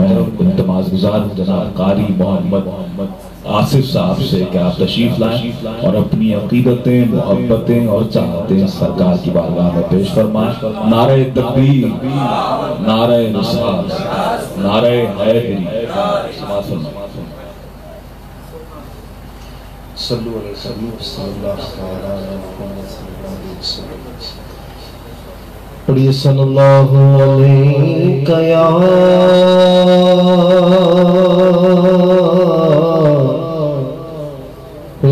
میں التماس گزار ہوں جناب قاری محمد آصف صاحب سے کہ آپ تشریف لائیں اور اپنی عقیدتیں، محبتیں اور چاہتیں سرکار کی بارگاہ میں پیش فرمائیں۔ نعرہ تکبیر، نعرہ رسالت، نعرہ حیدری۔ صلو علیہ صلی اللہ علیہ وسلم۔ پڑھیے صلی اللہ علیہ یا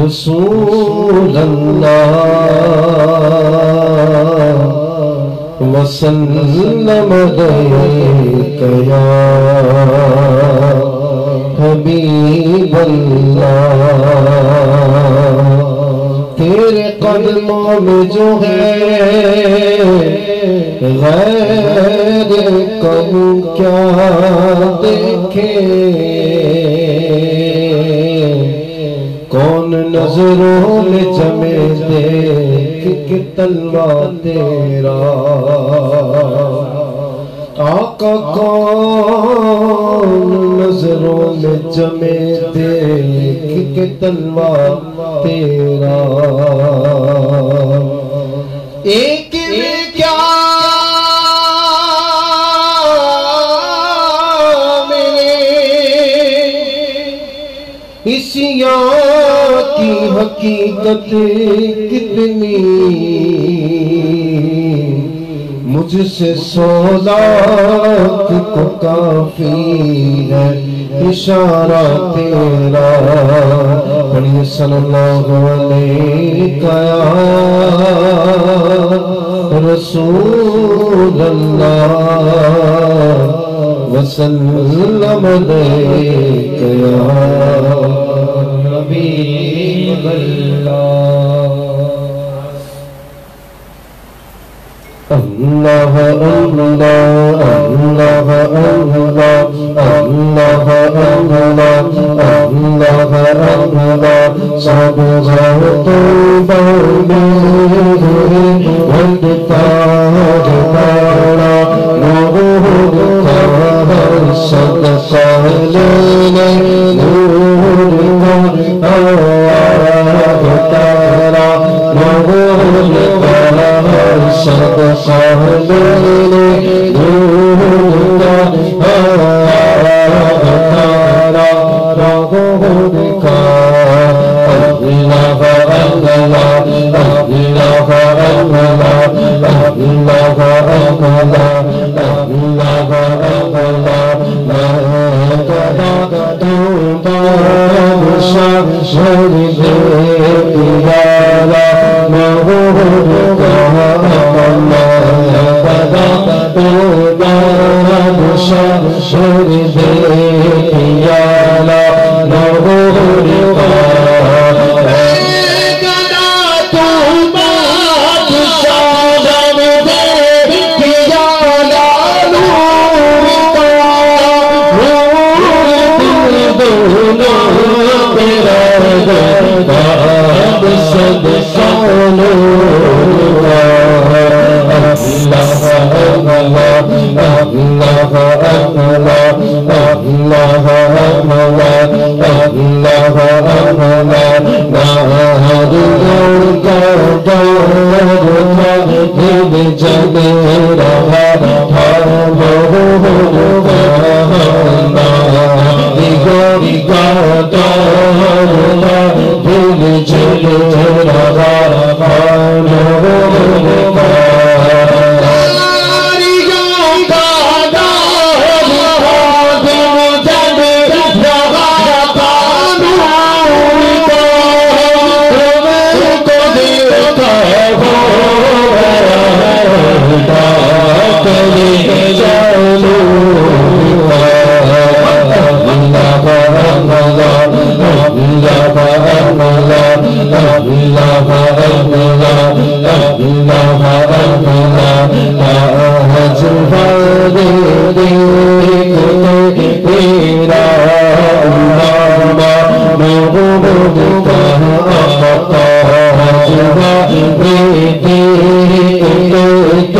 رسول اللہ وسلم علیک یا حبیب اللہ۔ تیرے قدموں میں جو ہے غیر کم کیا دیکھے، کون نظروں میں جمے دیکھ کہ تلوہ تیرا آقا، کون نظروں میں جمے دیکھ کہ تلوہ تیرا ایک میں کیا اسیاں کی حقیقت کتنی، مجھ سے 100 لاکھ کو کافی ہے اشارہ تیرا۔ پڑھیے صلی اللہ علیہ یا رسول اللہ وسلم علیک یا حبیب اللہ۔ اللہ اللہ اللہ اللہ اللہ اللہ اللہ سب تیبا میں بھٹتا بڑا نور کا صدقہ لینے نور کا تارا نور کا صدقہ لینے نور کا تارا نور کا اللہ اللہ اللہ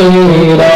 تیرا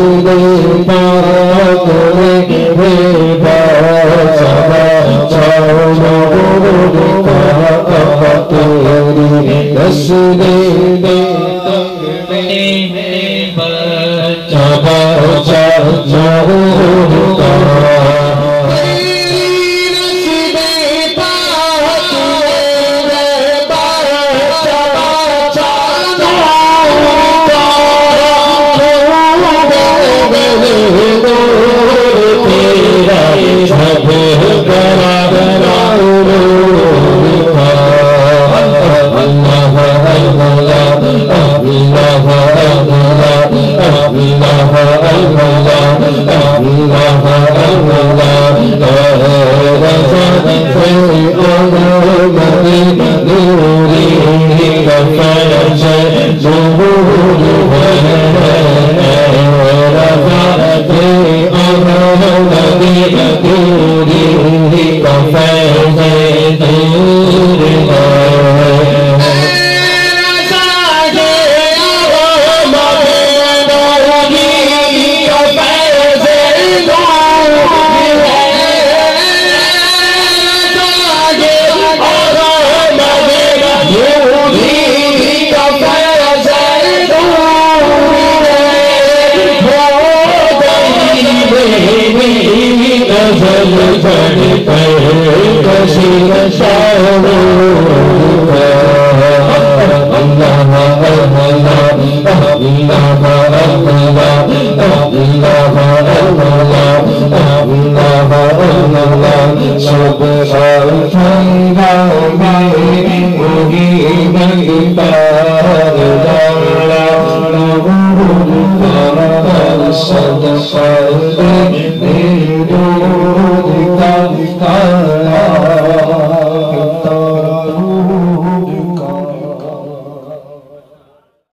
رسول پاک نے بات چاہو نور کا تیری رسول صدقہ